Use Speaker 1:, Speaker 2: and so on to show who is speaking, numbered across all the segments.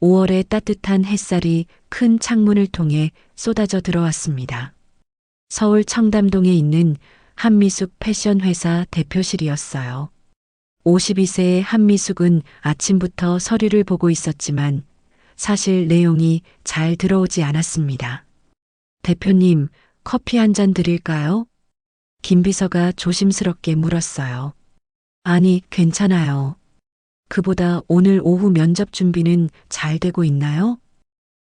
Speaker 1: 5월의 따뜻한 햇살이 큰 창문을 통해 쏟아져 들어왔습니다. 서울 청담동에 있는 한미숙 패션회사 대표실이었어요. 52세의 한미숙은 아침부터 서류를 보고 있었지만 사실 내용이 잘 들어오지 않았습니다. 대표님, 커피 한 잔 드릴까요? 김 비서가 조심스럽게 물었어요. 아니, 괜찮아요. 그보다 오늘 오후 면접 준비는 잘 되고 있나요?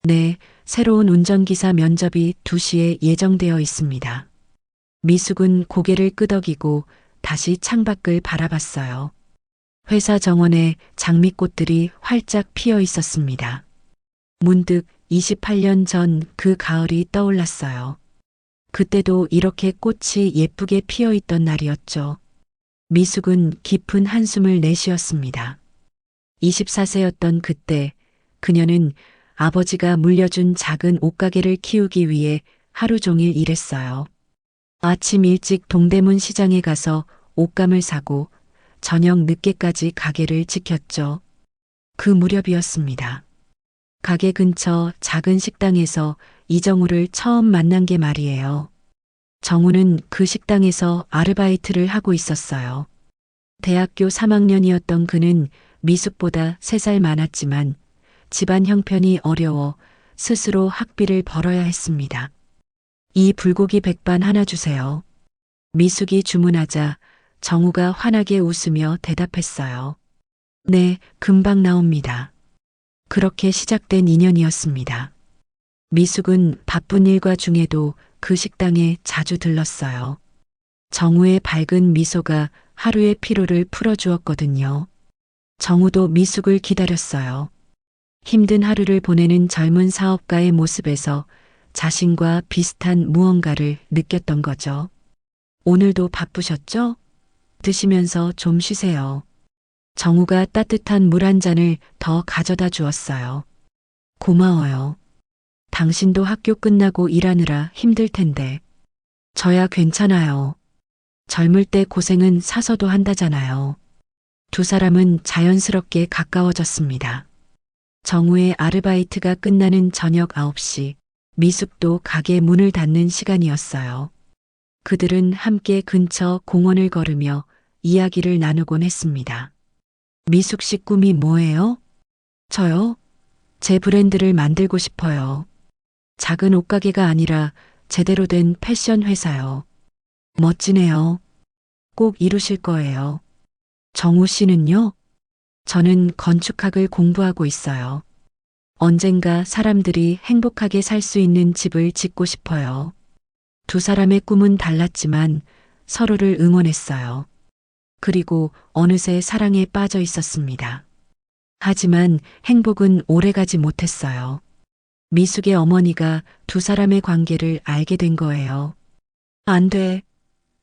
Speaker 1: 네, 새로운 운전기사 면접이 2시에 예정되어 있습니다. 미숙은 고개를 끄덕이고 다시 창밖을 바라봤어요. 회사 정원에 장미꽃들이 활짝 피어 있었습니다. 문득 28년 전 그 가을이 떠올랐어요. 그때도 이렇게 꽃이 예쁘게 피어 있던 날이었죠. 미숙은 깊은 한숨을 내쉬었습니다. 24세였던 그때 그녀는 아버지가 물려준 작은 옷가게를 키우기 위해 하루 종일 일했어요. 아침 일찍 동대문 시장에 가서 옷감을 사고 저녁 늦게까지 가게를 지켰죠. 그 무렵이었습니다. 가게 근처 작은 식당에서 이정우를 처음 만난 게 말이에요. 정우는 그 식당에서 아르바이트를 하고 있었어요. 대학교 3학년이었던 그는 미숙보다 3살 많았지만 집안 형편이 어려워 스스로 학비를 벌어야 했습니다. 이 불고기 백반 하나 주세요. 미숙이 주문하자 정우가 환하게 웃으며 대답했어요. 네, 금방 나옵니다. 그렇게 시작된 인연이었습니다. 미숙은 바쁜 일과 중에도 그 식당에 자주 들렀어요. 정우의 밝은 미소가 하루의 피로를 풀어주었거든요. 정우도 미숙을 기다렸어요. 힘든 하루를 보내는 젊은 사업가의 모습에서 자신과 비슷한 무언가를 느꼈던 거죠. 오늘도 바쁘셨죠? 드시면서 좀 쉬세요. 정우가 따뜻한 물 한 잔을 더 가져다 주었어요. 고마워요. 당신도 학교 끝나고 일하느라 힘들 텐데. 저야 괜찮아요. 젊을 때 고생은 사서도 한다잖아요. 두 사람은 자연스럽게 가까워졌습니다. 정우의 아르바이트가 끝나는 저녁 9시, 미숙도 가게 문을 닫는 시간이었어요. 그들은 함께 근처 공원을 걸으며 이야기를 나누곤 했습니다. 미숙 씨 꿈이 뭐예요? 저요? 제 브랜드를 만들고 싶어요. 작은 옷가게가 아니라 제대로 된 패션 회사요. 멋지네요. 꼭 이루실 거예요. 정우 씨는요? 저는 건축학을 공부하고 있어요. 언젠가 사람들이 행복하게 살 수 있는 집을 짓고 싶어요. 두 사람의 꿈은 달랐지만 서로를 응원했어요. 그리고 어느새 사랑에 빠져 있었습니다. 하지만 행복은 오래가지 못했어요. 미숙의 어머니가 두 사람의 관계를 알게 된 거예요. 안 돼.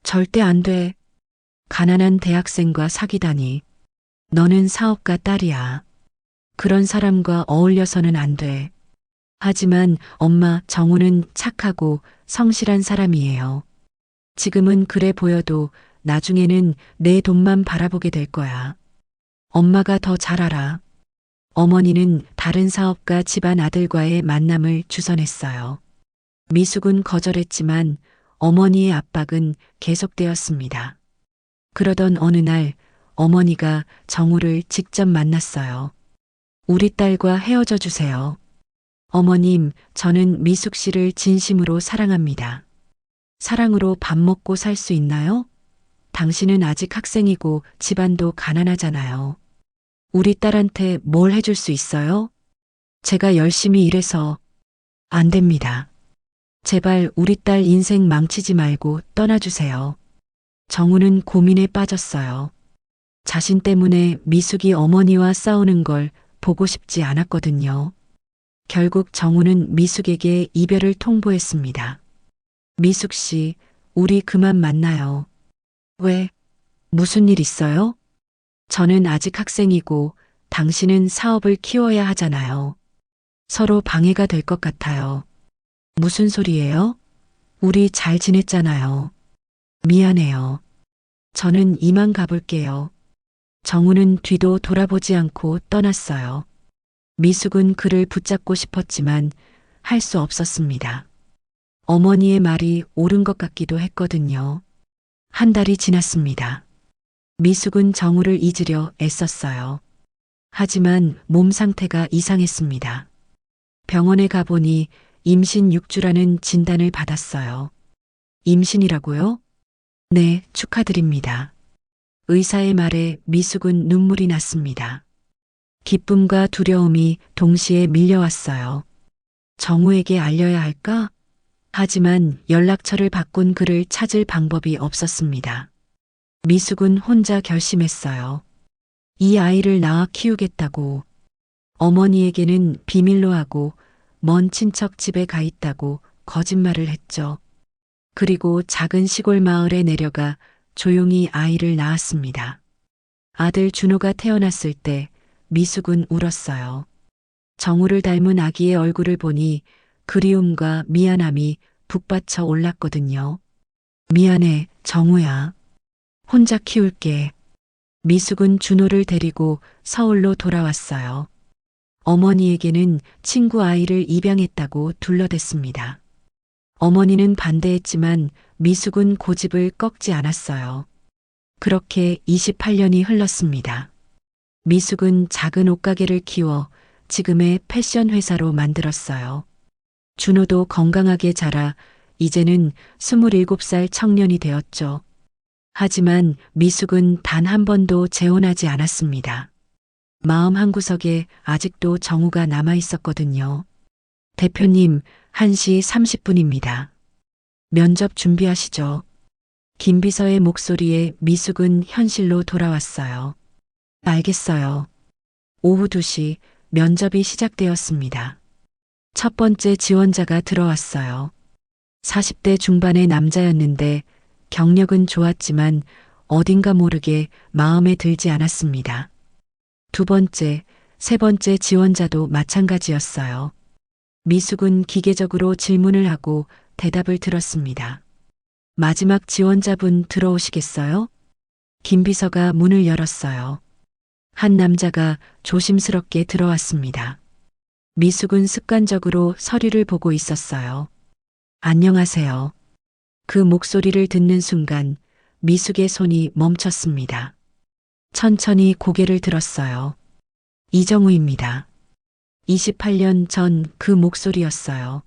Speaker 1: 절대 안 돼. 가난한 대학생과 사귀다니. 너는 사업가 딸이야. 그런 사람과 어울려서는 안 돼. 하지만 엄마 정우는 착하고 성실한 사람이에요. 지금은 그래 보여도 나중에는 내 돈만 바라보게 될 거야. 엄마가 더 잘 알아. 어머니는 다른 사업가 집안 아들과의 만남을 주선했어요. 미숙은 거절했지만 어머니의 압박은 계속되었습니다. 그러던 어느 날 어머니가 정우를 직접 만났어요. 우리 딸과 헤어져 주세요. 어머님, 저는 미숙 씨를 진심으로 사랑합니다. 사랑으로 밥 먹고 살 수 있나요? 당신은 아직 학생이고 집안도 가난하잖아요. 우리 딸한테 뭘 해줄 수 있어요? 제가 열심히 일해서. 안 됩니다. 제발 우리 딸 인생 망치지 말고 떠나주세요. 정우는 고민에 빠졌어요. 자신 때문에 미숙이 어머니와 싸우는 걸 보고 싶지 않았거든요. 결국 정우는 미숙에게 이별을 통보했습니다. 미숙 씨, 우리 그만 만나요. 왜? 무슨 일 있어요? 저는 아직 학생이고 당신은 사업을 키워야 하잖아요. 서로 방해가 될 것 같아요. 무슨 소리예요? 우리 잘 지냈잖아요. 미안해요. 저는 이만 가볼게요. 정우는 뒤도 돌아보지 않고 떠났어요. 미숙은 그를 붙잡고 싶었지만 할 수 없었습니다. 어머니의 말이 옳은 것 같기도 했거든요. 한 달이 지났습니다. 미숙은 정우를 잊으려 애썼어요. 하지만 몸 상태가 이상했습니다. 병원에 가보니 임신 6주라는 진단을 받았어요. 임신이라고요? 네, 축하드립니다. 의사의 말에 미숙은 눈물이 났습니다. 기쁨과 두려움이 동시에 밀려왔어요. 정우에게 알려야 할까? 하지만 연락처를 바꾼 그를 찾을 방법이 없었습니다. 미숙은 혼자 결심했어요. 이 아이를 낳아 키우겠다고. 어머니에게는 비밀로 하고 먼 친척 집에 가 있다고 거짓말을 했죠. 그리고 작은 시골 마을에 내려가 조용히 아이를 낳았습니다. 아들 준호가 태어났을 때 미숙은 울었어요. 정우를 닮은 아기의 얼굴을 보니 그리움과 미안함이 북받쳐 올랐거든요. 미안해, 정우야. 혼자 키울게. 미숙은 준호를 데리고 서울로 돌아왔어요. 어머니에게는 친구 아이를 입양했다고 둘러댔습니다. 어머니는 반대했지만 미숙은 고집을 꺾지 않았어요. 그렇게 28년이 흘렀습니다. 미숙은 작은 옷가게를 키워 지금의 패션 회사로 만들었어요. 준호도 건강하게 자라 이제는 27살 청년이 되었죠. 하지만 미숙은 단 한 번도 재혼하지 않았습니다. 마음 한구석에 아직도 정우가 남아 있었거든요. 대표님, 1시 30분입니다. 면접 준비하시죠. 김비서의 목소리에 미숙은 현실로 돌아왔어요. 알겠어요. 오후 2시 면접이 시작되었습니다. 첫 번째 지원자가 들어왔어요. 40대 중반의 남자였는데 경력은 좋았지만 어딘가 모르게 마음에 들지 않았습니다. 두 번째, 세 번째 지원자도 마찬가지였어요. 미숙은 기계적으로 질문을 하고 대답을 들었습니다. 마지막 지원자분 들어오시겠어요? 김 비서가 문을 열었어요. 한 남자가 조심스럽게 들어왔습니다. 미숙은 습관적으로 서류를 보고 있었어요. 안녕하세요. 그 목소리를 듣는 순간 미숙의 손이 멈췄습니다. 천천히 고개를 들었어요. 이정우입니다. 28년 전 그 목소리였어요.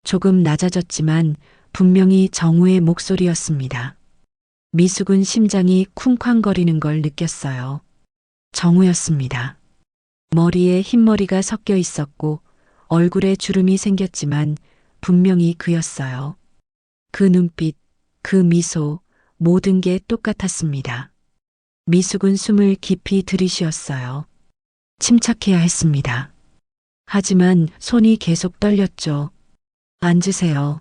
Speaker 1: 조금 낮아졌지만 분명히 정우의 목소리였습니다. 미숙은 심장이 쿵쾅거리는 걸 느꼈어요. 정우였습니다. 머리에 흰머리가 섞여 있었고 얼굴에 주름이 생겼지만 분명히 그였어요. 그 눈빛, 그 미소, 모든 게 똑같았습니다. 미숙은 숨을 깊이 들이쉬었어요. 침착해야 했습니다. 하지만 손이 계속 떨렸죠. 앉으세요.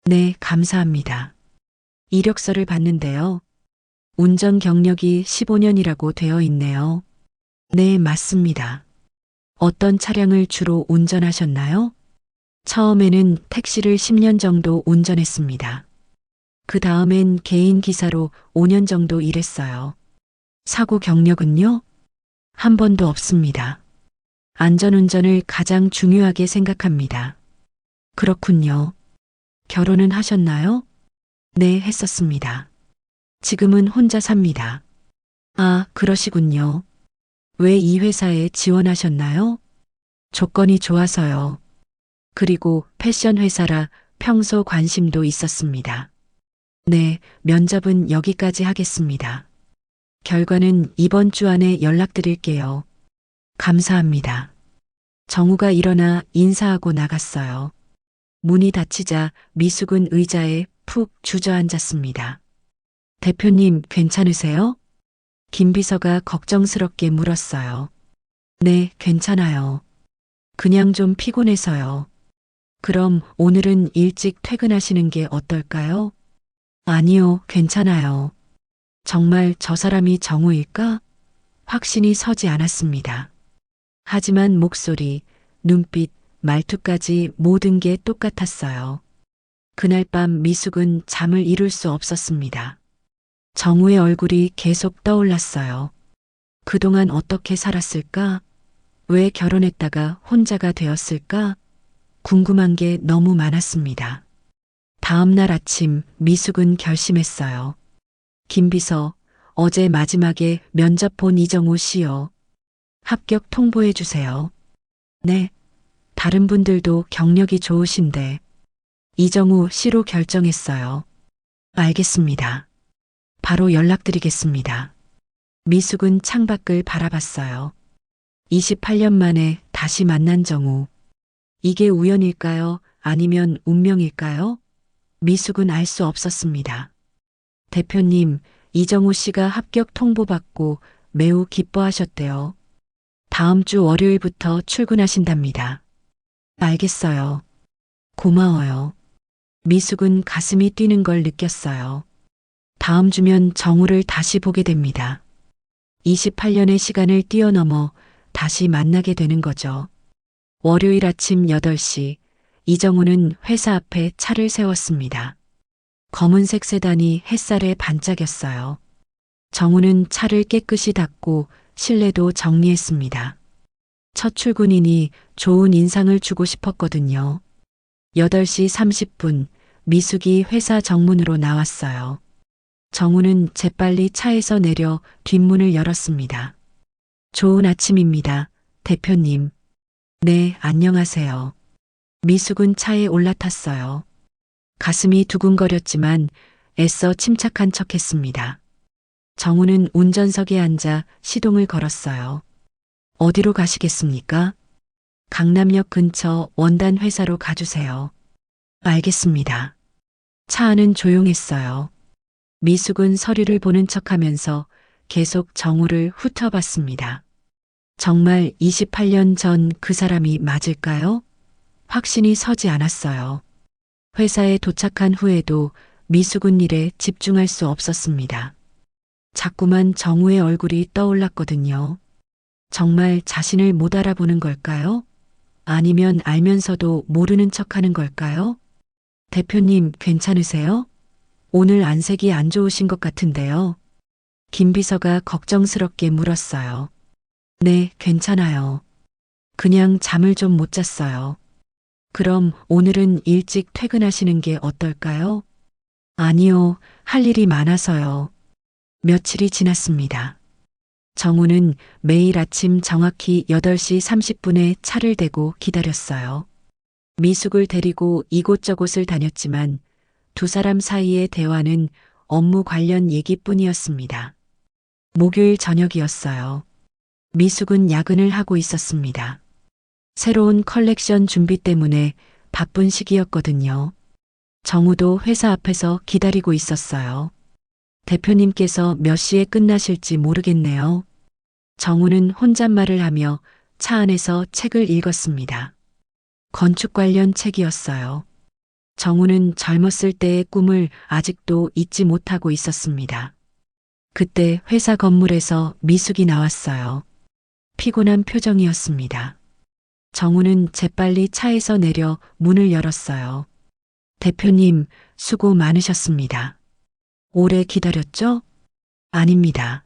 Speaker 1: 네, 감사합니다. 이력서를 봤는데요. 운전 경력이 15년이라고 되어 있네요. 네, 맞습니다. 어떤 차량을 주로 운전하셨나요? 처음에는 택시를 10년 정도 운전했습니다. 그 다음엔 개인 기사로 5년 정도 일했어요. 사고 경력은요? 한 번도 없습니다. 안전운전을 가장 중요하게 생각합니다. 그렇군요. 결혼은 하셨나요? 네, 했었습니다. 지금은 혼자 삽니다. 아, 그러시군요. 왜 이 회사에 지원하셨나요? 조건이 좋아서요. 그리고 패션 회사라 평소 관심도 있었습니다. 네, 면접은 여기까지 하겠습니다. 결과는 이번 주 안에 연락드릴게요. 감사합니다. 정우가 일어나 인사하고 나갔어요. 문이 닫히자 미숙은 의자에 푹 주저앉았습니다. 대표님, 괜찮으세요? 김 비서가 걱정스럽게 물었어요. 네, 괜찮아요. 그냥 좀 피곤해서요. 그럼 오늘은 일찍 퇴근하시는 게 어떨까요? 아니요, 괜찮아요. 정말 저 사람이 정우일까? 확신이 서지 않았습니다. 하지만 목소리, 눈빛, 말투까지 모든 게 똑같았어요. 그날 밤 미숙은 잠을 이룰 수 없었습니다. 정우의 얼굴이 계속 떠올랐어요. 그동안 어떻게 살았을까? 왜 결혼했다가 혼자가 되었을까? 궁금한 게 너무 많았습니다. 다음 날 아침 미숙은 결심했어요. 김비서, 어제 마지막에 면접 본 이정우 씨요. 합격 통보해 주세요. 네. 다른 분들도 경력이 좋으신데. 이정우 씨로 결정했어요. 알겠습니다. 바로 연락드리겠습니다. 미숙은 창밖을 바라봤어요. 28년 만에 다시 만난 정우. 이게 우연일까요? 아니면 운명일까요? 미숙은 알 수 없었습니다. 대표님, 이정우 씨가 합격 통보받고 매우 기뻐하셨대요. 다음 주 월요일부터 출근하신답니다. 알겠어요. 고마워요. 미숙은 가슴이 뛰는 걸 느꼈어요. 다음 주면 정우를 다시 보게 됩니다. 28년의 시간을 뛰어넘어 다시 만나게 되는 거죠. 월요일 아침 8시, 이정우는 회사 앞에 차를 세웠습니다. 검은색 세단이 햇살에 반짝였어요. 정우는 차를 깨끗이 닦고 실내도 정리했습니다. 첫 출근이니 좋은 인상을 주고 싶었거든요. 8시 30분, 미숙이 회사 정문으로 나왔어요. 정우는 재빨리 차에서 내려 뒷문을 열었습니다. 좋은 아침입니다, 대표님. 네, 안녕하세요. 미숙은 차에 올라탔어요. 가슴이 두근거렸지만 애써 침착한 척했습니다. 정우는 운전석에 앉아 시동을 걸었어요. 어디로 가시겠습니까? 강남역 근처 원단 회사로 가주세요. 알겠습니다. 차 안은 조용했어요. 미숙은 서류를 보는 척하면서 계속 정우를 훑어봤습니다. 정말 28년 전 그 사람이 맞을까요? 확신이 서지 않았어요. 회사에 도착한 후에도 미숙은 일에 집중할 수 없었습니다. 자꾸만 정우의 얼굴이 떠올랐거든요. 정말 자신을 못 알아보는 걸까요? 아니면 알면서도 모르는 척하는 걸까요? 대표님, 괜찮으세요? 오늘 안색이 안 좋으신 것 같은데요. 김 비서가 걱정스럽게 물었어요. 네, 괜찮아요. 그냥 잠을 좀 못 잤어요. 그럼 오늘은 일찍 퇴근하시는 게 어떨까요? 아니요, 할 일이 많아서요. 며칠이 지났습니다. 정우는 매일 아침 정확히 8시 30분에 차를 대고 기다렸어요. 미숙을 데리고 이곳저곳을 다녔지만 두 사람 사이의 대화는 업무 관련 얘기뿐이었습니다. 목요일 저녁이었어요. 미숙은 야근을 하고 있었습니다. 새로운 컬렉션 준비 때문에 바쁜 시기였거든요. 정우도 회사 앞에서 기다리고 있었어요. 대표님께서 몇 시에 끝나실지 모르겠네요. 정우는 혼잣말을 하며 차 안에서 책을 읽었습니다. 건축 관련 책이었어요. 정우는 젊었을 때의 꿈을 아직도 잊지 못하고 있었습니다. 그때 회사 건물에서 미숙이 나왔어요. 피곤한 표정이었습니다. 정우는 재빨리 차에서 내려 문을 열었어요. 대표님, 수고 많으셨습니다. 오래 기다렸죠? 아닙니다.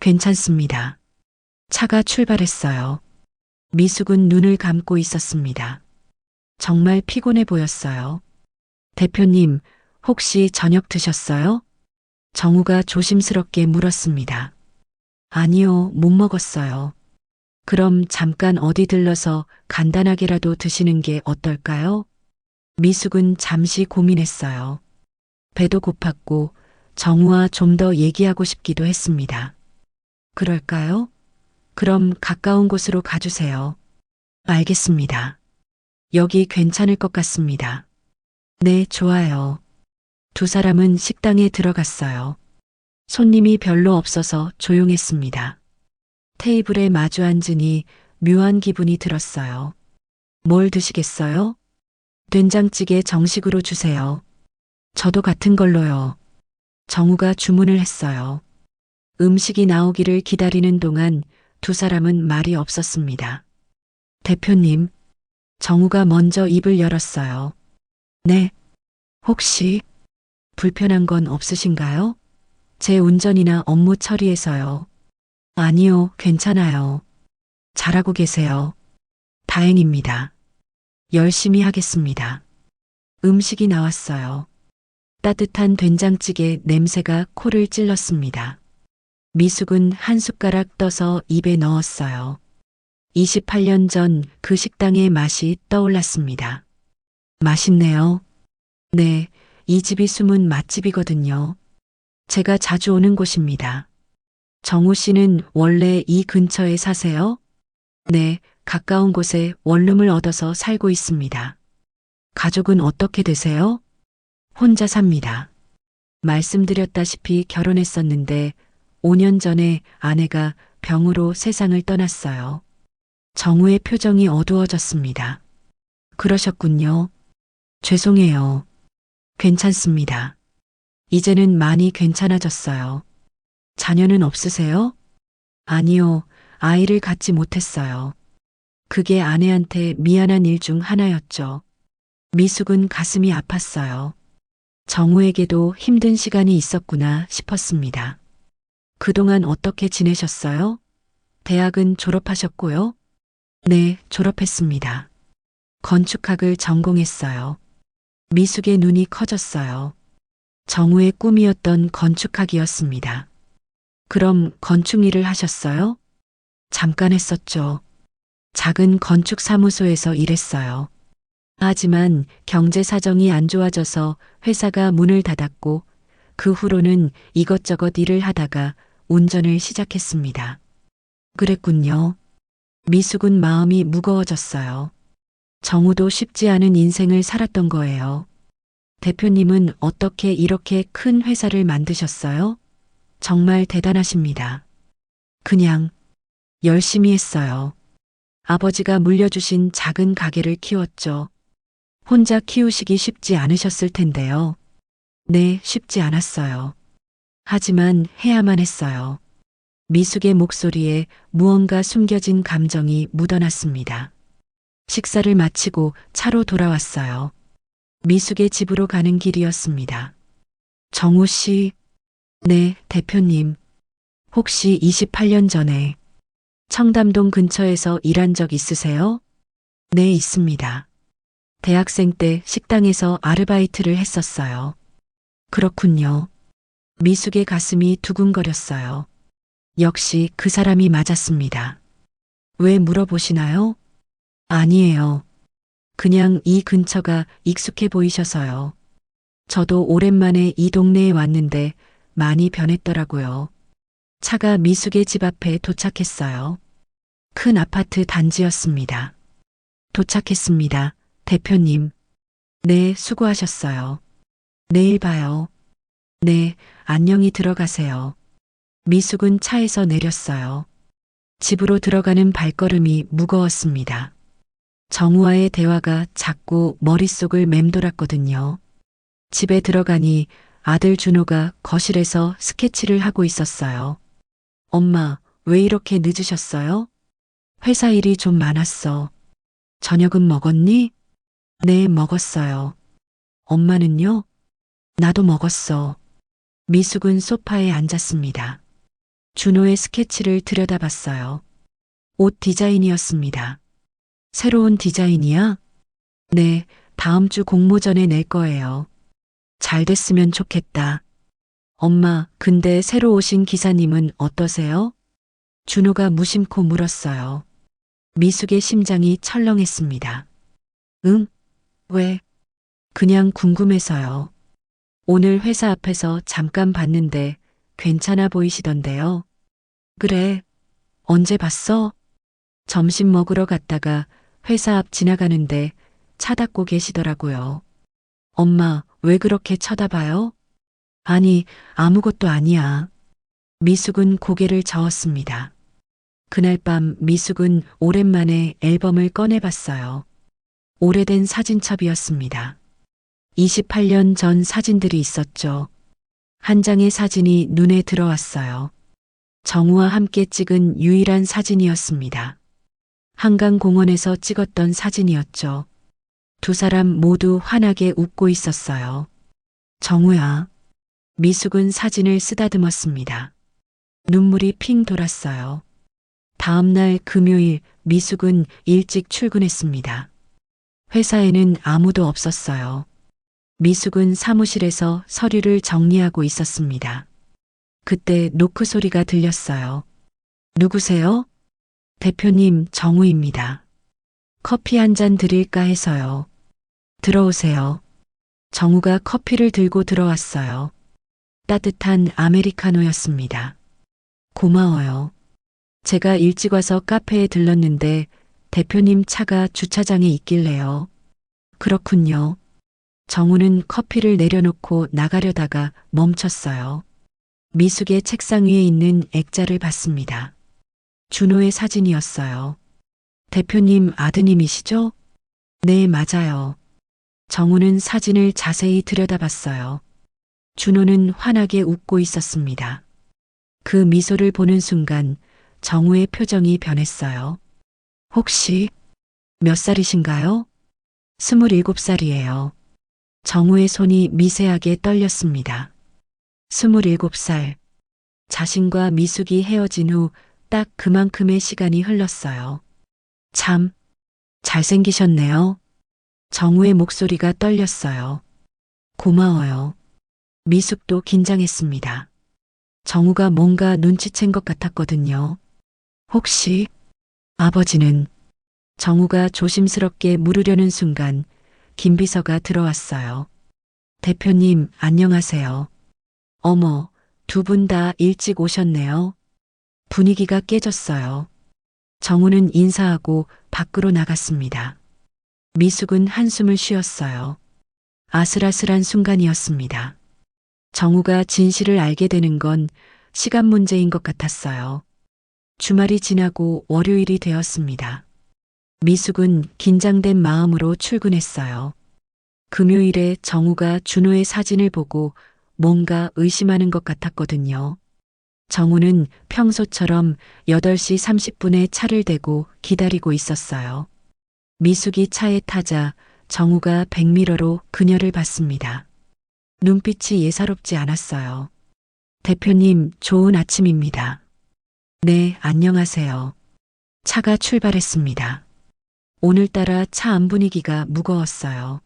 Speaker 1: 괜찮습니다. 차가 출발했어요. 미숙은 눈을 감고 있었습니다. 정말 피곤해 보였어요. 대표님, 혹시 저녁 드셨어요? 정우가 조심스럽게 물었습니다. 아니요, 못 먹었어요. 그럼 잠깐 어디 들러서 간단하게라도 드시는 게 어떨까요? 미숙은 잠시 고민했어요. 배도 고팠고 정우와 좀 더 얘기하고 싶기도 했습니다. 그럴까요? 그럼 가까운 곳으로 가주세요. 알겠습니다. 여기 괜찮을 것 같습니다. 네, 좋아요. 두 사람은 식당에 들어갔어요. 손님이 별로 없어서 조용했습니다. 테이블에 마주 앉으니 묘한 기분이 들었어요. 뭘 드시겠어요? 된장찌개 정식으로 주세요. 저도 같은 걸로요. 정우가 주문을 했어요. 음식이 나오기를 기다리는 동안 두 사람은 말이 없었습니다. 대표님, 정우가 먼저 입을 열었어요. 네, 혹시 불편한 건 없으신가요? 제 운전이나 업무 처리해서요. 아니요, 괜찮아요. 잘하고 계세요. 다행입니다. 열심히 하겠습니다. 음식이 나왔어요. 따뜻한 된장찌개 냄새가 코를 찔렀습니다. 미숙은 한 숟가락 떠서 입에 넣었어요. 28년 전 그 식당의 맛이 떠올랐습니다. 맛있네요. 네, 이 집이 숨은 맛집이거든요. 제가 자주 오는 곳입니다. 정우 씨는 원래 이 근처에 사세요? 네, 가까운 곳에 원룸을 얻어서 살고 있습니다. 가족은 어떻게 되세요? 혼자 삽니다. 말씀드렸다시피 결혼했었는데 5년 전에 아내가 병으로 세상을 떠났어요. 정우의 표정이 어두워졌습니다. 그러셨군요. 죄송해요. 괜찮습니다. 이제는 많이 괜찮아졌어요. 자녀는 없으세요? 아니요, 아이를 갖지 못했어요. 그게 아내한테 미안한 일 중 하나였죠. 미숙은 가슴이 아팠어요. 정우에게도 힘든 시간이 있었구나 싶었습니다. 그동안 어떻게 지내셨어요? 대학은 졸업하셨고요? 네, 졸업했습니다. 건축학을 전공했어요. 미숙의 눈이 커졌어요. 정우의 꿈이었던 건축학이었습니다. 그럼 건축 일을 하셨어요? 잠깐 했었죠. 작은 건축 사무소에서 일했어요. 하지만 경제 사정이 안 좋아져서 회사가 문을 닫았고 그 후로는 이것저것 일을 하다가 운전을 시작했습니다. 그랬군요. 미숙은 마음이 무거워졌어요. 정우도 쉽지 않은 인생을 살았던 거예요. 대표님은 어떻게 이렇게 큰 회사를 만드셨어요? 정말 대단하십니다. 그냥 열심히 했어요. 아버지가 물려주신 작은 가게를 키웠죠. 혼자 키우시기 쉽지 않으셨을 텐데요. 네, 쉽지 않았어요. 하지만 해야만 했어요. 미숙의 목소리에 무언가 숨겨진 감정이 묻어났습니다. 식사를 마치고 차로 돌아왔어요. 미숙의 집으로 가는 길이었습니다. 정우 씨, 네, 대표님. 혹시 28년 전에 청담동 근처에서 일한 적 있으세요? 네, 있습니다. 대학생 때 식당에서 아르바이트를 했었어요. 그렇군요. 미숙의 가슴이 두근거렸어요. 역시 그 사람이 맞았습니다. 왜 물어보시나요? 아니에요. 그냥 이 근처가 익숙해 보이셔서요. 저도 오랜만에 이 동네에 왔는데 많이 변했더라고요. 차가 미숙의 집 앞에 도착했어요. 큰 아파트 단지였습니다. 도착했습니다. 대표님. 네, 수고하셨어요. 내일 봐요. 네, 안녕히 들어가세요. 미숙은 차에서 내렸어요. 집으로 들어가는 발걸음이 무거웠습니다. 정우와의 대화가 자꾸 머릿속을 맴돌았거든요. 집에 들어가니 아들 준호가 거실에서 스케치를 하고 있었어요. 엄마, 왜 이렇게 늦으셨어요? 회사 일이 좀 많았어. 저녁은 먹었니? 네, 먹었어요. 엄마는요? 나도 먹었어. 미숙은 소파에 앉았습니다. 준호의 스케치를 들여다봤어요. 옷 디자인이었습니다. 새로운 디자인이야? 네, 다음 주 공모전에 낼 거예요. 잘 됐으면 좋겠다. 엄마, 근데 새로 오신 기사님은 어떠세요? 준호가 무심코 물었어요. 미숙의 심장이 철렁했습니다. 응? 왜? 그냥 궁금해서요. 오늘 회사 앞에서 잠깐 봤는데 괜찮아 보이시던데요. 그래. 언제 봤어? 점심 먹으러 갔다가 회사 앞 지나가는데 쳐다보고 계시더라고요. 엄마, 왜 그렇게 쳐다봐요? 아니, 아무것도 아니야. 미숙은 고개를 저었습니다. 그날 밤 미숙은 오랜만에 앨범을 꺼내봤어요. 오래된 사진첩이었습니다. 28년 전 사진들이 있었죠. 한 장의 사진이 눈에 들어왔어요. 정우와 함께 찍은 유일한 사진이었습니다. 한강공원에서 찍었던 사진이었죠. 두 사람 모두 환하게 웃고 있었어요. 정우야. 미숙은 사진을 쓰다듬었습니다. 눈물이 핑 돌았어요. 다음 날 금요일 미숙은 일찍 출근했습니다. 회사에는 아무도 없었어요. 미숙은 사무실에서 서류를 정리하고 있었습니다. 그때 노크 소리가 들렸어요. 누구세요? 대표님, 정우입니다. 커피 한 잔 드릴까 해서요. 들어오세요. 정우가 커피를 들고 들어왔어요. 따뜻한 아메리카노였습니다. 고마워요. 제가 일찍 와서 카페에 들렀는데 대표님 차가 주차장에 있길래요. 그렇군요. 정우는 커피를 내려놓고 나가려다가 멈췄어요. 미숙의 책상 위에 있는 액자를 봤습니다. 준호의 사진이었어요. 대표님 아드님이시죠? 네, 맞아요. 정우는 사진을 자세히 들여다봤어요. 준호는 환하게 웃고 있었습니다. 그 미소를 보는 순간 정우의 표정이 변했어요. 혹시 몇 살이신가요? 27살이에요. 정우의 손이 미세하게 떨렸습니다. 27살. 자신과 미숙이 헤어진 후 딱 그만큼의 시간이 흘렀어요. 참, 잘생기셨네요. 정우의 목소리가 떨렸어요. 고마워요. 미숙도 긴장했습니다. 정우가 뭔가 눈치챈 것 같았거든요. 혹시 아버지는? 정우가 조심스럽게 물으려는 순간 김 비서가 들어왔어요. 대표님, 안녕하세요. 어머, 두 분 다 일찍 오셨네요. 분위기가 깨졌어요. 정우는 인사하고 밖으로 나갔습니다. 미숙은 한숨을 쉬었어요. 아슬아슬한 순간이었습니다. 정우가 진실을 알게 되는 건 시간 문제인 것 같았어요. 주말이 지나고 월요일이 되었습니다. 미숙은 긴장된 마음으로 출근했어요. 금요일에 정우가 준호의 사진을 보고 뭔가 의심하는 것 같았거든요. 정우는 평소처럼 8시 30분에 차를 대고 기다리고 있었어요. 미숙이 차에 타자 정우가 백미러로 그녀를 봤습니다. 눈빛이 예사롭지 않았어요. 대표님, 좋은 아침입니다. 네, 안녕하세요. 차가 출발했습니다. 오늘따라 차 안 분위기가 무거웠어요.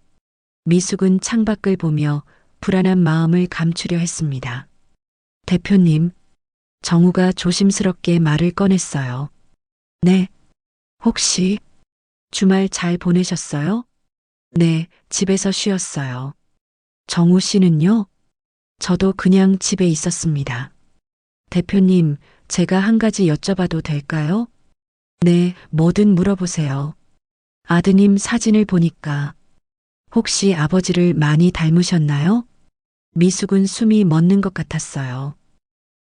Speaker 1: 미숙은 창밖을 보며 불안한 마음을 감추려 했습니다. 대표님, 정우가 조심스럽게 말을 꺼냈어요. 네, 혹시 주말 잘 보내셨어요? 네, 집에서 쉬었어요. 정우 씨는요? 저도 그냥 집에 있었습니다. 대표님, 제가 한 가지 여쭤봐도 될까요? 네, 뭐든 물어보세요. 아드님 사진을 보니까 혹시 아버지를 많이 닮으셨나요? 미숙은 숨이 멎는 것 같았어요.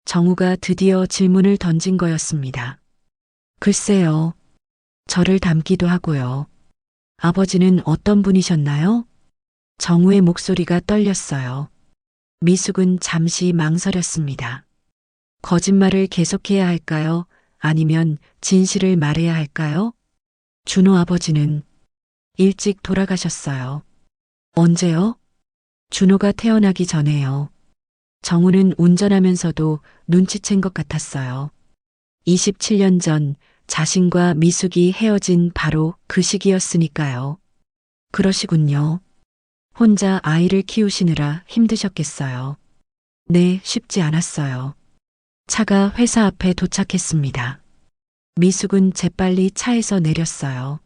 Speaker 1: 정우가 드디어 질문을 던진 거였습니다. 글쎄요. 저를 닮기도 하고요. 아버지는 어떤 분이셨나요? 정우의 목소리가 떨렸어요. 미숙은 잠시 망설였습니다. 거짓말을 계속해야 할까요? 아니면 진실을 말해야 할까요? 준호 아버지는 일찍 돌아가셨어요. 언제요? 준호가 태어나기 전에요. 정우는 운전하면서도 눈치챈 것 같았어요. 27년 전 자신과 미숙이 헤어진 바로 그 시기였으니까요. 그러시군요. 혼자 아이를 키우시느라 힘드셨겠어요. 네, 쉽지 않았어요. 차가 회사 앞에 도착했습니다. 미숙은 재빨리 차에서 내렸어요.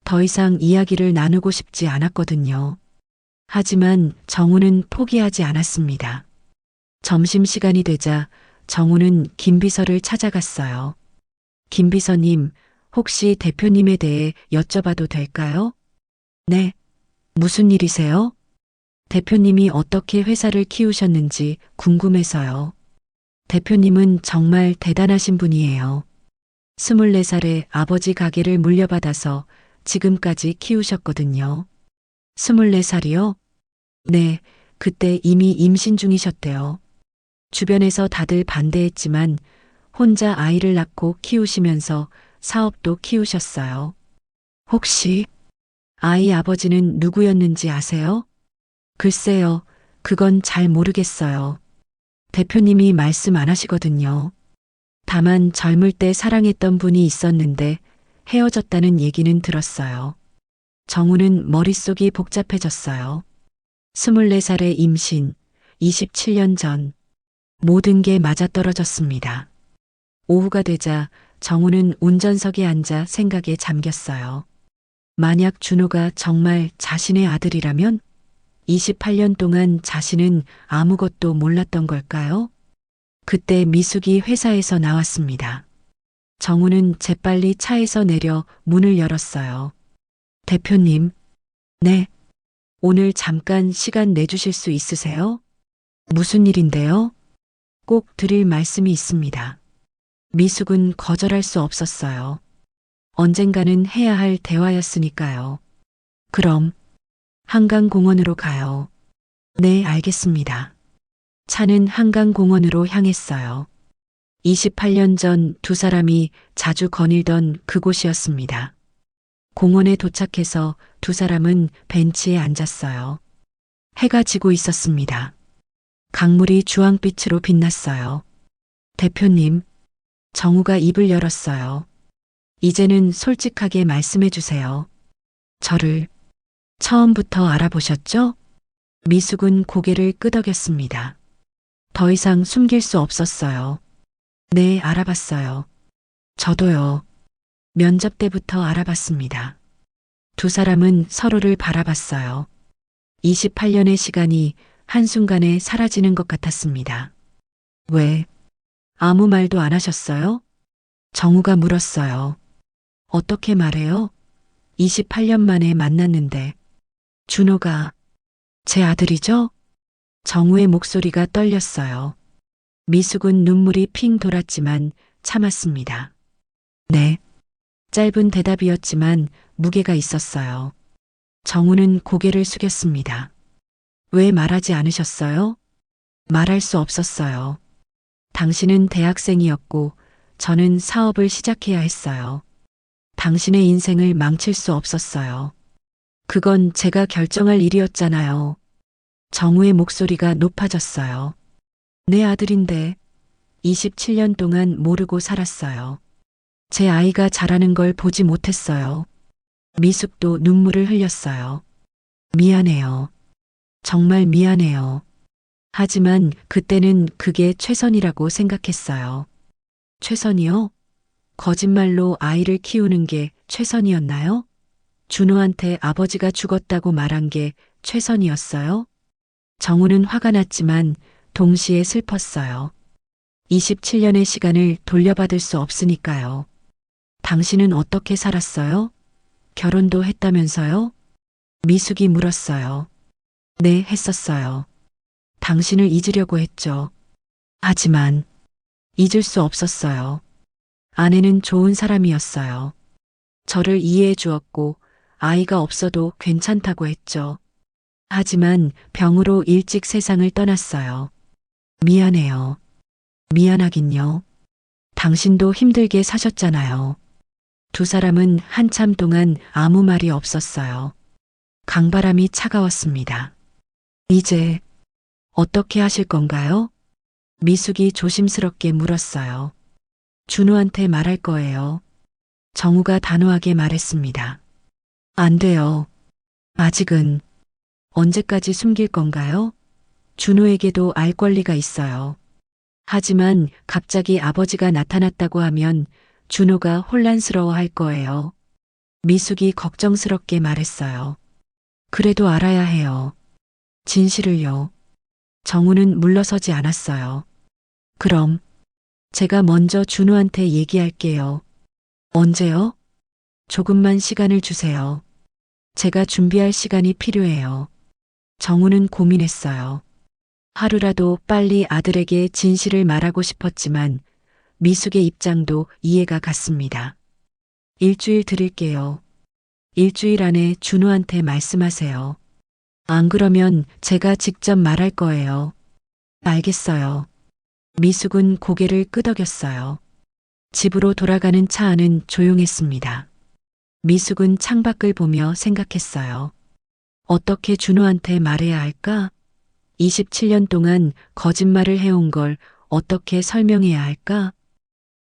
Speaker 1: 더 이상 이야기를 나누고 싶지 않았거든요. 하지만 정우는 포기하지 않았습니다. 점심시간이 되자 정우는 김 비서를 찾아갔어요. 김 비서님, 혹시 대표님에 대해 여쭤봐도 될까요? 네. 무슨 일이세요? 대표님이 어떻게 회사를 키우셨는지 궁금해서요. 대표님은 정말 대단하신 분이에요. 24살에 아버지 가게를 물려받아서 지금까지 키우셨거든요. 24살이요? 네, 그때 이미 임신 중이셨대요. 주변에서 다들 반대했지만 혼자 아이를 낳고 키우시면서 사업도 키우셨어요. 혹시 아이 아버지는 누구였는지 아세요? 글쎄요, 그건 잘 모르겠어요. 대표님이 말씀 안 하시거든요. 다만 젊을 때 사랑했던 분이 있었는데 헤어졌다는 얘기는 들었어요. 정우는 머릿속이 복잡해졌어요. 24살의 임신, 27년 전, 모든 게 맞아떨어졌습니다. 오후가 되자 정우는 운전석에 앉아 생각에 잠겼어요. 만약 준호가 정말 자신의 아들이라면 28년 동안 자신은 아무것도 몰랐던 걸까요? 그때 미숙이 회사에서 나왔습니다. 정우는 재빨리 차에서 내려 문을 열었어요. 대표님, 네. 오늘 잠깐 시간 내주실 수 있으세요? 무슨 일인데요? 꼭 드릴 말씀이 있습니다. 미숙은 거절할 수 없었어요. 언젠가는 해야 할 대화였으니까요. 그럼 한강공원으로 가요. 네, 알겠습니다. 차는 한강공원으로 향했어요. 28년 전 두 사람이 자주 거닐던 그곳이었습니다. 공원에 도착해서 두 사람은 벤치에 앉았어요. 해가 지고 있었습니다. 강물이 주황빛으로 빛났어요. 대표님, 정우가 입을 열었어요. 이제는 솔직하게 말씀해 주세요. 저를 처음부터 알아보셨죠? 미숙은 고개를 끄덕였습니다. 더 이상 숨길 수 없었어요. 네, 알아봤어요. 저도요. 면접 때부터 알아봤습니다. 두 사람은 서로를 바라봤어요. 28년의 시간이 한순간에 사라지는 것 같았습니다. 왜? 아무 말도 안 하셨어요? 정우가 물었어요. 어떻게 말해요? 28년 만에 만났는데. 준호가 제 아들이죠? 정우의 목소리가 떨렸어요. 미숙은 눈물이 핑 돌았지만 참았습니다. 네. 짧은 대답이었지만 무게가 있었어요. 정우는 고개를 숙였습니다. 왜 말하지 않으셨어요? 말할 수 없었어요. 당신은 대학생이었고 저는 사업을 시작해야 했어요. 당신의 인생을 망칠 수 없었어요. 그건 제가 결정할 일이었잖아요. 정우의 목소리가 높아졌어요. 내 아들인데 27년 동안 모르고 살았어요. 제 아이가 자라는 걸 보지 못했어요. 미숙도 눈물을 흘렸어요. 미안해요. 정말 미안해요. 하지만 그때는 그게 최선이라고 생각했어요. 최선이요? 거짓말로 아이를 키우는 게 최선이었나요? 준호한테 아버지가 죽었다고 말한 게 최선이었어요? 정우는 화가 났지만 동시에 슬펐어요. 27년의 시간을 돌려받을 수 없으니까요. 당신은 어떻게 살았어요? 결혼도 했다면서요? 미숙이 물었어요. 네, 했었어요. 당신을 잊으려고 했죠. 하지만 잊을 수 없었어요. 아내는 좋은 사람이었어요. 저를 이해해 주었고 아이가 없어도 괜찮다고 했죠. 하지만 병으로 일찍 세상을 떠났어요. 미안해요. 미안하긴요. 당신도 힘들게 사셨잖아요. 두 사람은 한참 동안 아무 말이 없었어요. 강바람이 차가웠습니다. 이제 어떻게 하실 건가요? 미숙이 조심스럽게 물었어요. 준호한테 말할 거예요. 정우가 단호하게 말했습니다. 안 돼요. 아직은. 언제까지 숨길 건가요? 준호에게도 알 권리가 있어요. 하지만 갑자기 아버지가 나타났다고 하면 준호가 혼란스러워 할 거예요. 미숙이 걱정스럽게 말했어요. 그래도 알아야 해요. 진실을요. 정우는 물러서지 않았어요. 그럼 제가 먼저 준호한테 얘기할게요. 언제요? 조금만 시간을 주세요. 제가 준비할 시간이 필요해요. 정우는 고민했어요. 하루라도 빨리 아들에게 진실을 말하고 싶었지만 미숙의 입장도 이해가 갔습니다. 일주일 드릴게요. 일주일 안에 준호한테 말씀하세요. 안 그러면 제가 직접 말할 거예요. 알겠어요. 미숙은 고개를 끄덕였어요. 집으로 돌아가는 차 안은 조용했습니다. 미숙은 창밖을 보며 생각했어요. 어떻게 준호한테 말해야 할까? 27년 동안 거짓말을 해온 걸 어떻게 설명해야 할까?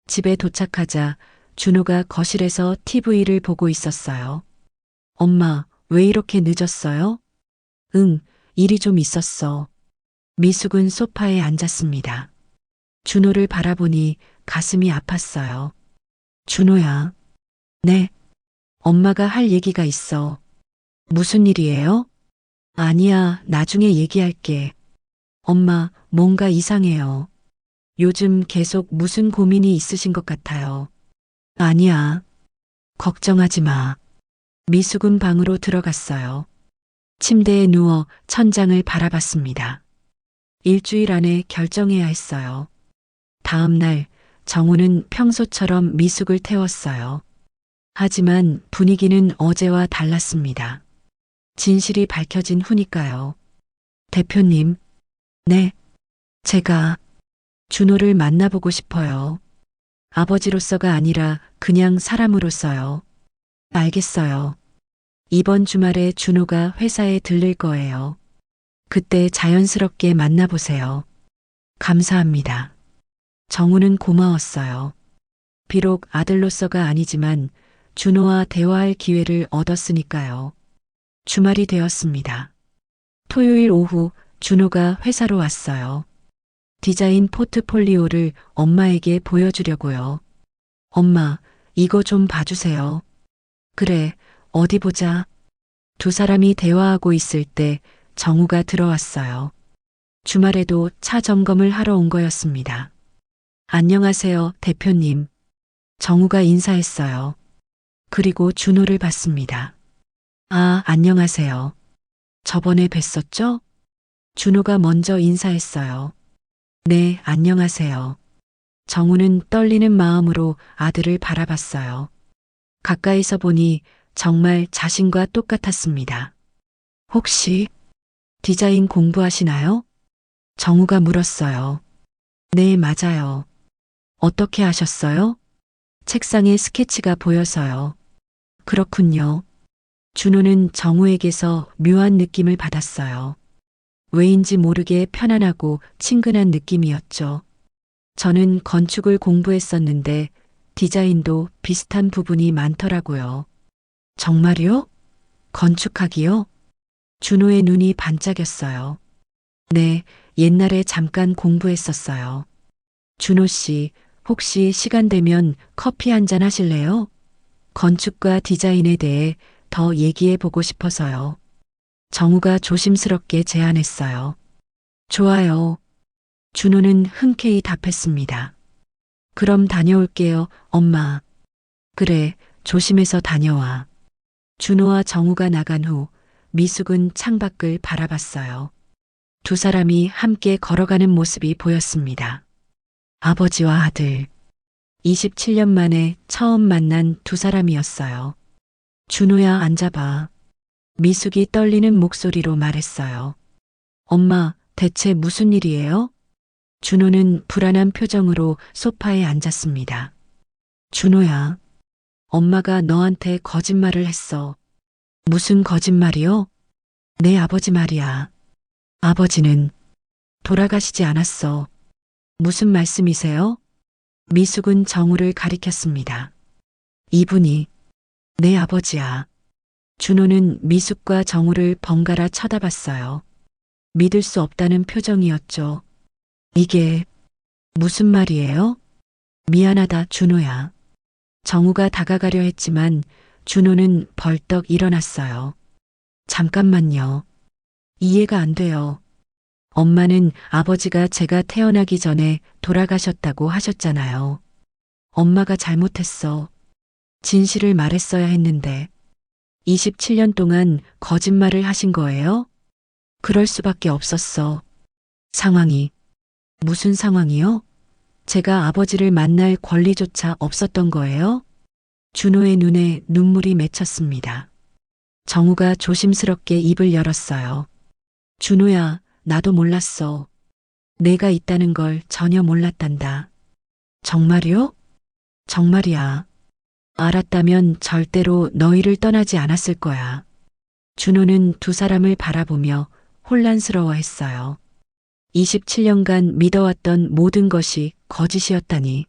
Speaker 1: 집에 도착하자 준호가 거실에서 TV를 보고 있었어요. 엄마, 왜 이렇게 늦었어요? 응, 일이 좀 있었어. 미숙은 소파에 앉았습니다. 준호를 바라보니 가슴이 아팠어요. 준호야. 네. 엄마가 할 얘기가 있어. 무슨 일이에요? 아니야, 나중에 얘기할게. 엄마, 뭔가 이상해요. 요즘 계속 무슨 고민이 있으신 것 같아요. 아니야. 걱정하지 마. 미숙은 방으로 들어갔어요. 침대에 누워 천장을 바라봤습니다. 일주일 안에 결정해야 했어요. 다음 날 정우는 평소처럼 미숙을 태웠어요. 하지만 분위기는 어제와 달랐습니다. 진실이 밝혀진 후니까요. 대표님, 네, 제가 준호를 만나보고 싶어요. 아버지로서가 아니라 그냥 사람으로서요. 알겠어요. 이번 주말에 준호가 회사에 들릴 거예요. 그때 자연스럽게 만나보세요. 감사합니다. 정우는 고마웠어요. 비록 아들로서가 아니지만 준호와 대화할 기회를 얻었으니까요. 주말이 되었습니다. 토요일 오후 준호가 회사로 왔어요. 디자인 포트폴리오를 엄마에게 보여주려고요. 엄마, 이거 좀 봐주세요. 그래, 어디 보자. 두 사람이 대화하고 있을 때 정우가 들어왔어요. 주말에도 차 점검을 하러 온 거였습니다. 안녕하세요, 대표님. 정우가 인사했어요. 그리고 준호를 봤습니다. 아, 안녕하세요. 저번에 뵀었죠? 준호가 먼저 인사했어요. 네, 안녕하세요. 정우는 떨리는 마음으로 아들을 바라봤어요. 가까이서 보니 정말 자신과 똑같았습니다. 혹시 디자인 공부하시나요? 정우가 물었어요. 네, 맞아요. 어떻게 하셨어요? 책상에 스케치가 보여서요. 그렇군요. 준호는 정우에게서 묘한 느낌을 받았어요. 왜인지 모르게 편안하고 친근한 느낌이었죠. 저는 건축을 공부했었는데 디자인도 비슷한 부분이 많더라고요. 정말요? 건축학이요? 준호의 눈이 반짝였어요. 네, 옛날에 잠깐 공부했었어요. 준호 씨, 혹시 시간 되면 커피 한 잔 하실래요? 건축과 디자인에 대해 더 얘기해 보고 싶어서요. 정우가 조심스럽게 제안했어요. 좋아요. 준호는 흔쾌히 답했습니다. 그럼 다녀올게요, 엄마. 그래, 조심해서 다녀와. 준호와 정우가 나간 후 미숙은 창밖을 바라봤어요. 두 사람이 함께 걸어가는 모습이 보였습니다. 아버지와 아들. 27년 만에 처음 만난 두 사람이었어요. 준호야, 앉아봐. 미숙이 떨리는 목소리로 말했어요. 엄마, 대체 무슨 일이에요? 준호는 불안한 표정으로 소파에 앉았습니다. 준호야, 엄마가 너한테 거짓말을 했어. 무슨 거짓말이요? 내 아버지 말이야. 아버지는 돌아가시지 않았어. 무슨 말씀이세요? 미숙은 정우를 가리켰습니다. 이분이 내 아버지야. 준호는 미숙과 정우를 번갈아 쳐다봤어요. 믿을 수 없다는 표정이었죠. 이게 무슨 말이에요? 미안하다, 준호야. 정우가 다가가려 했지만 준호는 벌떡 일어났어요. 잠깐만요. 이해가 안 돼요. 엄마는 아버지가 제가 태어나기 전에 돌아가셨다고 하셨잖아요. 엄마가 잘못했어. 진실을 말했어야 했는데. 27년 동안 거짓말을 하신 거예요? 그럴 수밖에 없었어. 상황이. 무슨 상황이요? 제가 아버지를 만날 권리조차 없었던 거예요? 준호의 눈에 눈물이 맺혔습니다. 정우가 조심스럽게 입을 열었어요. 준호야, 나도 몰랐어. 내가 있다는 걸 전혀 몰랐단다. 정말이요? 정말이야. 알았다면 절대로 너희를 떠나지 않았을 거야. 준호는 두 사람을 바라보며 혼란스러워했어요. 27년간 믿어왔던 모든 것이 거짓이었다니.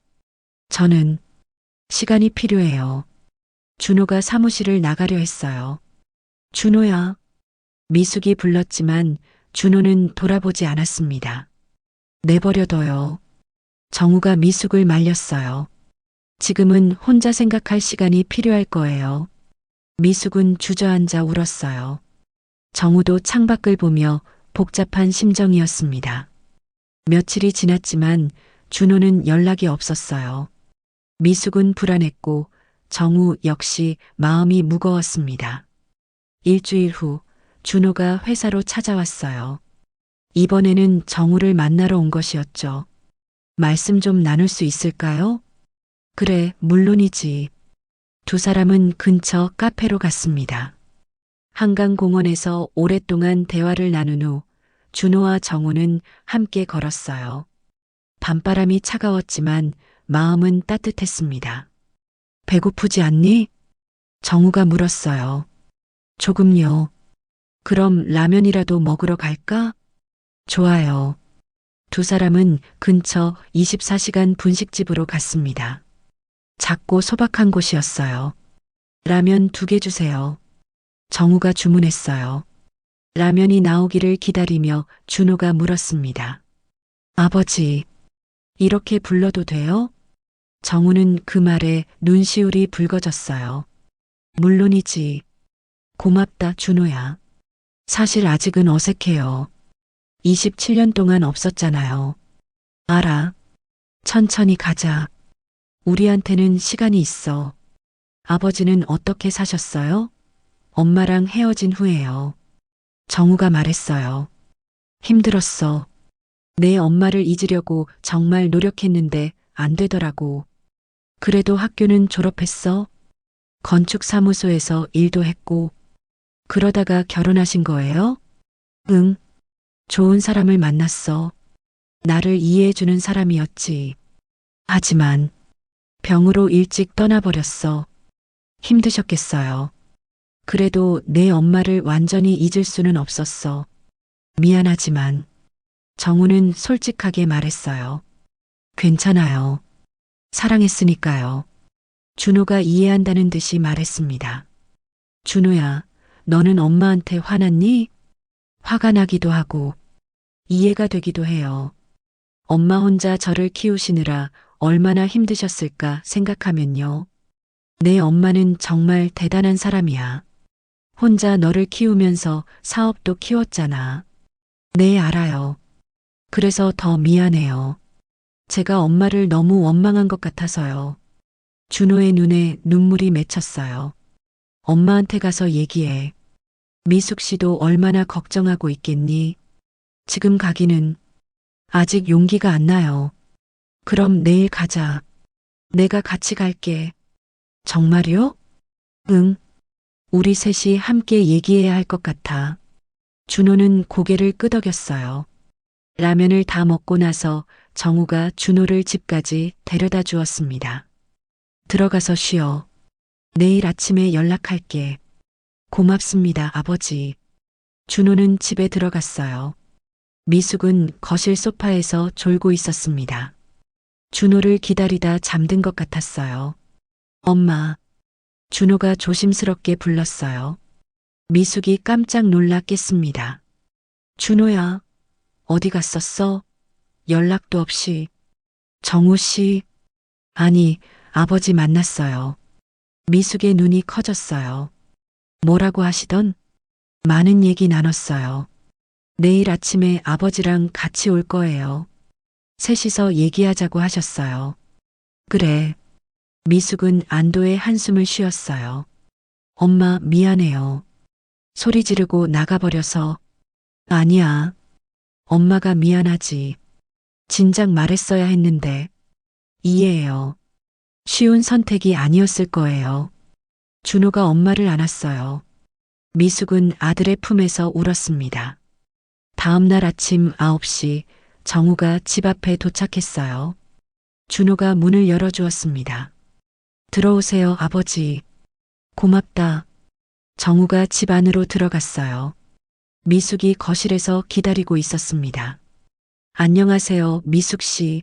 Speaker 1: 저는 시간이 필요해요. 준호가 사무실을 나가려 했어요. 준호야. 미숙이 불렀지만 준호는 돌아보지 않았습니다. 내버려둬요. 정우가 미숙을 말렸어요. 지금은 혼자 생각할 시간이 필요할 거예요. 미숙은 주저앉아 울었어요. 정우도 창밖을 보며 복잡한 심정이었습니다. 며칠이 지났지만 준호는 연락이 없었어요. 미숙은 불안했고 정우 역시 마음이 무거웠습니다. 일주일 후 준호가 회사로 찾아왔어요. 이번에는 정우를 만나러 온 것이었죠. 말씀 좀 나눌 수 있을까요? 그래, 물론이지. 두 사람은 근처 카페로 갔습니다. 한강공원에서 오랫동안 대화를 나눈 후 준호와 정우는 함께 걸었어요. 밤바람이 차가웠지만 마음은 따뜻했습니다. 배고프지 않니? 정우가 물었어요. 조금요. 그럼 라면이라도 먹으러 갈까? 좋아요. 두 사람은 근처 24시간 분식집으로 갔습니다. 작고 소박한 곳이었어요. 라면 2개 주세요. 정우가 주문했어요. 라면이 나오기를 기다리며 준호가 물었습니다. 아버지, 이렇게 불러도 돼요? 정우는 그 말에 눈시울이 붉어졌어요. 물론이지. 고맙다, 준호야. 사실 아직은 어색해요. 27년 동안 없었잖아요. 알아. 천천히 가자. 우리한테는 시간이 있어. 아버지는 어떻게 사셨어요? 엄마랑 헤어진 후에요. 정우가 말했어요. 힘들었어. 내 엄마를 잊으려고 정말 노력했는데 안 되더라고. 그래도 학교는 졸업했어. 건축사무소에서 일도 했고. 그러다가 결혼하신 거예요? 응. 좋은 사람을 만났어. 나를 이해해주는 사람이었지. 하지만 병으로 일찍 떠나버렸어. 힘드셨겠어요. 그래도 내 엄마를 완전히 잊을 수는 없었어. 미안하지만 정우는 솔직하게 말했어요. 괜찮아요. 사랑했으니까요. 준호가 이해한다는 듯이 말했습니다. 준호야, 너는 엄마한테 화났니? 화가 나기도 하고 이해가 되기도 해요. 엄마 혼자 저를 키우시느라 얼마나 힘드셨을까 생각하면요. 내 엄마는 정말 대단한 사람이야. 혼자 너를 키우면서 사업도 키웠잖아. 네, 알아요. 그래서 더 미안해요. 제가 엄마를 너무 원망한 것 같아서요. 준호의 눈에 눈물이 맺혔어요. 엄마한테 가서 얘기해. 미숙 씨도 얼마나 걱정하고 있겠니? 지금 가기는 아직 용기가 안 나요. 그럼 내일 가자. 내가 같이 갈게. 정말요? 응. 우리 셋이 함께 얘기해야 할 것 같아. 준호는 고개를 끄덕였어요. 라면을 다 먹고 나서 정우가 준호를 집까지 데려다 주었습니다. 들어가서 쉬어. 내일 아침에 연락할게. 고맙습니다, 아버지. 준호는 집에 들어갔어요. 미숙은 거실 소파에서 졸고 있었습니다. 준호를 기다리다 잠든 것 같았어요. 엄마. 준호가 조심스럽게 불렀어요. 미숙이 깜짝 놀라 깼습니다. 준호야, 어디 갔었어? 연락도 없이. 정우 씨. 아니, 아버지 만났어요. 미숙의 눈이 커졌어요. 뭐라고 하시던? 많은 얘기 나눴어요. 내일 아침에 아버지랑 같이 올 거예요. 셋이서 얘기하자고 하셨어요. 그래. 미숙은 안도의 한숨을 쉬었어요. 엄마 미안해요. 소리 지르고 나가버려서. 아니야. 엄마가 미안하지. 진작 말했어야 했는데. 이해해요. 쉬운 선택이 아니었을 거예요. 준호가 엄마를 안았어요. 미숙은 아들의 품에서 울었습니다. 다음 날 아침 9시 정우가 집 앞에 도착했어요. 준호가 문을 열어주었습니다. 들어오세요, 아버지. 고맙다. 정우가 집 안으로 들어갔어요. 미숙이 거실에서 기다리고 있었습니다. 안녕하세요, 미숙 씨.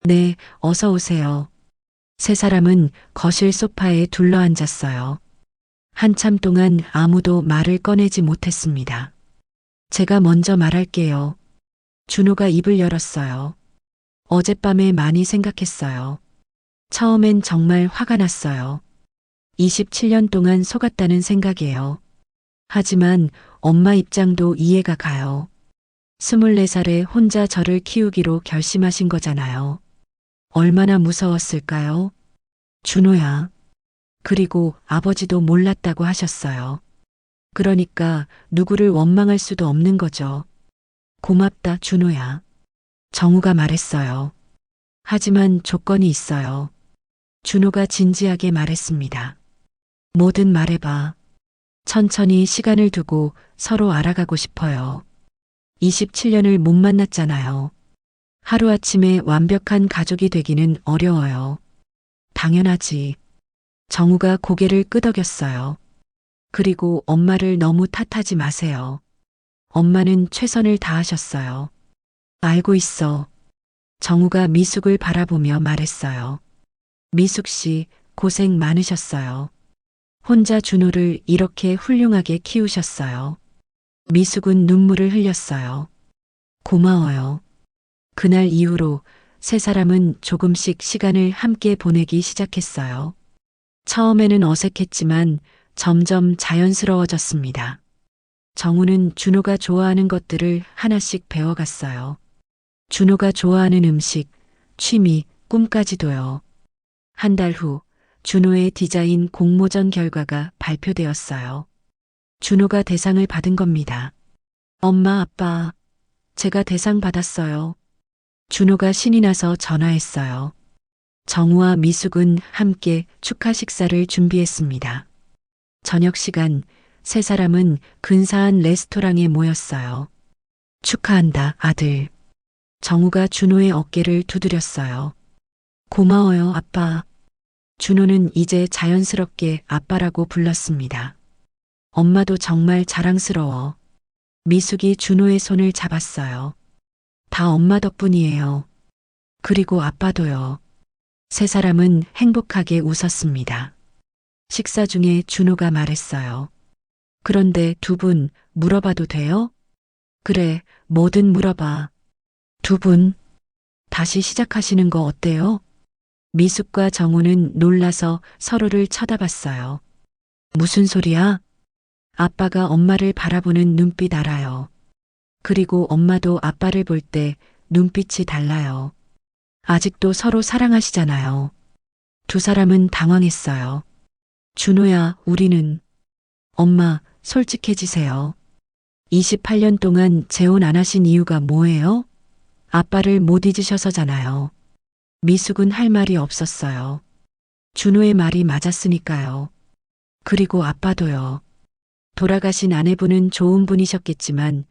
Speaker 1: 네, 어서 오세요. 세 사람은 거실 소파에 둘러앉았어요. 한참 동안 아무도 말을 꺼내지 못했습니다. 제가 먼저 말할게요. 준호가 입을 열었어요. 어젯밤에 많이 생각했어요. 처음엔 정말 화가 났어요. 27년 동안 속았다는 생각이에요. 하지만 엄마 입장도 이해가 가요. 24살에 혼자 저를 키우기로 결심하신 거잖아요. 얼마나 무서웠을까요? 준호야. 그리고 아버지도 몰랐다고 하셨어요. 그러니까 누구를 원망할 수도 없는 거죠. 고맙다, 준호야. 정우가 말했어요. 하지만 조건이 있어요. 준호가 진지하게 말했습니다. 뭐든 말해봐. 천천히 시간을 두고 서로 알아가고 싶어요. 27년을 못 만났잖아요. 하루아침에 완벽한 가족이 되기는 어려워요. 당연하지. 정우가 고개를 끄덕였어요. 그리고 엄마를 너무 탓하지 마세요. 엄마는 최선을 다하셨어요. 알고 있어. 정우가 미숙을 바라보며 말했어요. 미숙 씨, 고생 많으셨어요. 혼자 준호를 이렇게 훌륭하게 키우셨어요. 미숙은 눈물을 흘렸어요. 고마워요. 그날 이후로 세 사람은 조금씩 시간을 함께 보내기 시작했어요. 처음에는 어색했지만 점점 자연스러워졌습니다. 정우는 준호가 좋아하는 것들을 하나씩 배워갔어요. 준호가 좋아하는 음식, 취미, 꿈까지도요. 한 달 후 준호의 디자인 공모전 결과가 발표되었어요. 준호가 대상을 받은 겁니다. 엄마, 아빠, 제가 대상 받았어요. 준호가 신이 나서 전화했어요. 정우와 미숙은 함께 축하 식사를 준비했습니다. 저녁 시간 세 사람은 근사한 레스토랑에 모였어요. 축하한다, 아들. 정우가 준호의 어깨를 두드렸어요. 고마워요, 아빠. 준호는 이제 자연스럽게 아빠라고 불렀습니다. 엄마도 정말 자랑스러워. 미숙이 준호의 손을 잡았어요. 다 엄마 덕분이에요. 그리고 아빠도요. 세 사람은 행복하게 웃었습니다. 식사 중에 준호가 말했어요. 그런데 두 분 물어봐도 돼요? 그래, 뭐든 물어봐. 두 분 다시 시작하시는 거 어때요? 미숙과 정우는 놀라서 서로를 쳐다봤어요. 무슨 소리야? 아빠가 엄마를 바라보는 눈빛 알아요. 그리고 엄마도 아빠를 볼 때 눈빛이 달라요. 아직도 서로 사랑하시잖아요. 두 사람은 당황했어요. 준호야, 우리는. 엄마, 솔직해지세요. 28년 동안 재혼 안 하신 이유가 뭐예요? 아빠를 못 잊으셔서잖아요. 미숙은 할 말이 없었어요. 준호의 말이 맞았으니까요. 그리고 아빠도요. 돌아가신 아내분은 좋은 분이셨겠지만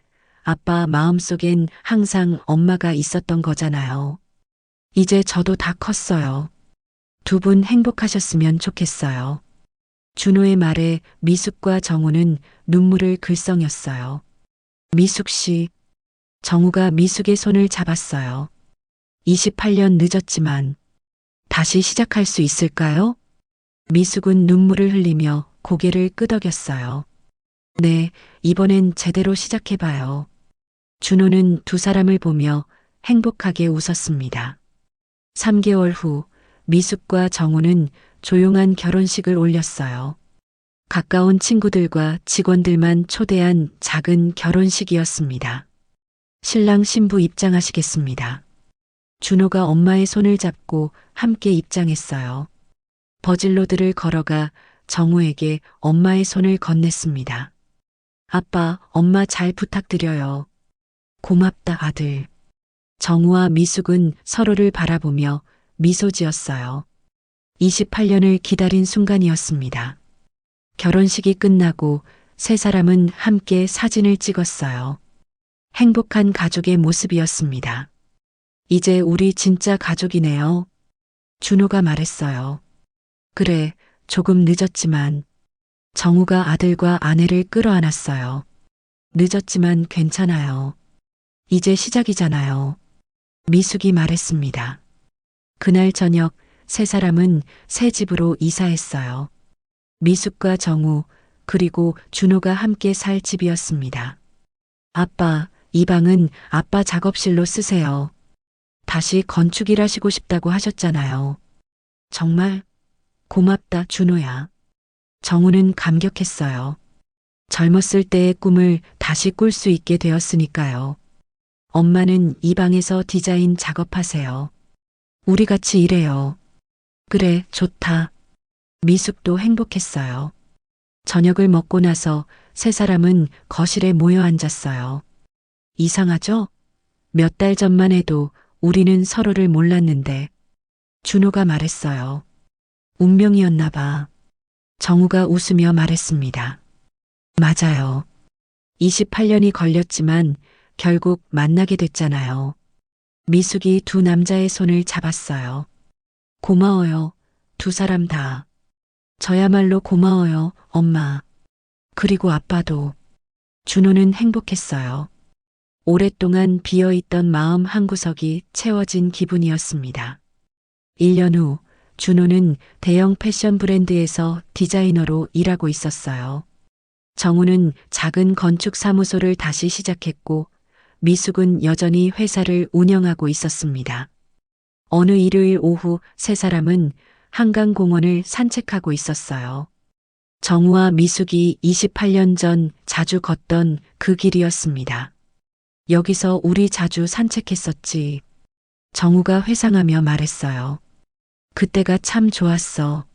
Speaker 1: 아빠 마음속엔 항상 엄마가 있었던 거잖아요. 이제 저도 다 컸어요. 두 분 행복하셨으면 좋겠어요. 준호의 말에 미숙과 정우는 눈물을 글썽였어요. 미숙 씨, 정우가 미숙의 손을 잡았어요. 28년 늦었지만 다시 시작할 수 있을까요? 미숙은 눈물을 흘리며 고개를 끄덕였어요. 네, 이번엔 제대로 시작해봐요. 준호는 두 사람을 보며 행복하게 웃었습니다. 3개월 후 미숙과 정우는 조용한 결혼식을 올렸어요. 가까운 친구들과 직원들만 초대한 작은 결혼식이었습니다. 신랑 신부 입장하시겠습니다. 준호가 엄마의 손을 잡고 함께 입장했어요. 버질로드를 걸어가 정우에게 엄마의 손을 건넸습니다. 아빠, 엄마 잘 부탁드려요. 고맙다, 아들. 정우와 미숙은 서로를 바라보며 미소 지었어요. 28년을 기다린 순간이었습니다. 결혼식이 끝나고 세 사람은 함께 사진을 찍었어요. 행복한 가족의 모습이었습니다. 이제 우리 진짜 가족이네요. 준호가 말했어요. 그래, 조금 늦었지만. 정우가 아들과 아내를 끌어안았어요. 늦었지만 괜찮아요. 이제 시작이잖아요. 미숙이 말했습니다. 그날 저녁 세 사람은 새 집으로 이사했어요. 미숙과 정우, 그리고 준호가 함께 살 집이었습니다. 아빠, 이 방은 아빠 작업실로 쓰세요. 다시 건축일 하시고 싶다고 하셨잖아요. 정말 고맙다, 준호야. 정우는 감격했어요. 젊었을 때의 꿈을 다시 꿀 수 있게 되었으니까요. 엄마는 이 방에서 디자인 작업하세요. 우리 같이 일해요. 그래, 좋다. 미숙도 행복했어요. 저녁을 먹고 나서 세 사람은 거실에 모여 앉았어요. 이상하죠? 몇 달 전만 해도 우리는 서로를 몰랐는데 준호가 말했어요. 운명이었나 봐. 정우가 웃으며 말했습니다. 맞아요. 28년이 걸렸지만 결국 만나게 됐잖아요. 미숙이 두 남자의 손을 잡았어요. 고마워요. 두 사람 다. 저야말로 고마워요, 엄마. 그리고 아빠도. 준호는 행복했어요. 오랫동안 비어있던 마음 한구석이 채워진 기분이었습니다. 1년 후 준호는 대형 패션 브랜드에서 디자이너로 일하고 있었어요. 정우는 작은 건축 사무소를 다시 시작했고 미숙은 여전히 회사를 운영하고 있었습니다. 어느 일요일 오후 세 사람은 한강공원을 산책하고 있었어요. 정우와 미숙이 28년 전 자주 걷던 그 길이었습니다. 여기서 우리 자주 산책했었지. 정우가 회상하며 말했어요. 그때가 참 좋았어.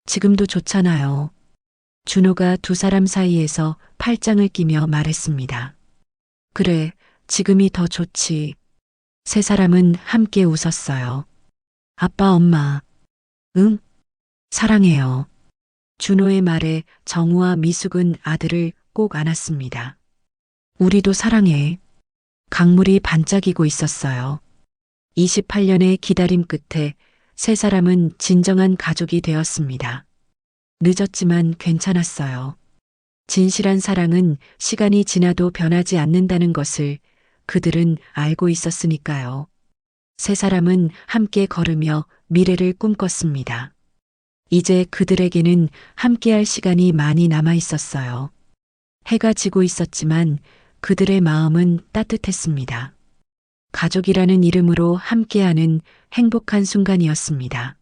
Speaker 1: 지금도 좋잖아요. 준호가 두 사람 사이에서 팔짱을 끼며 말했습니다. 그래, 지금이 더 좋지. 세 사람은 함께 웃었어요. 아빠, 엄마. 응? 사랑해요. 준호의 말에 정우와 미숙은 아들을 꼭 안았습니다. 우리도 사랑해. 강물이 반짝이고 있었어요. 28년의 기다림 끝에 세 사람은 진정한 가족이 되었습니다. 늦었지만 괜찮았어요. 진실한 사랑은 시간이 지나도 변하지 않는다는 것을 그들은 알고 있었으니까요. 세 사람은 함께 걸으며 미래를 꿈꿨습니다. 이제 그들에게는 함께할 시간이 많이 남아 있었어요. 해가 지고 있었지만 그들의 마음은 따뜻했습니다. 가족이라는 이름으로 함께하는 행복한 순간이었습니다.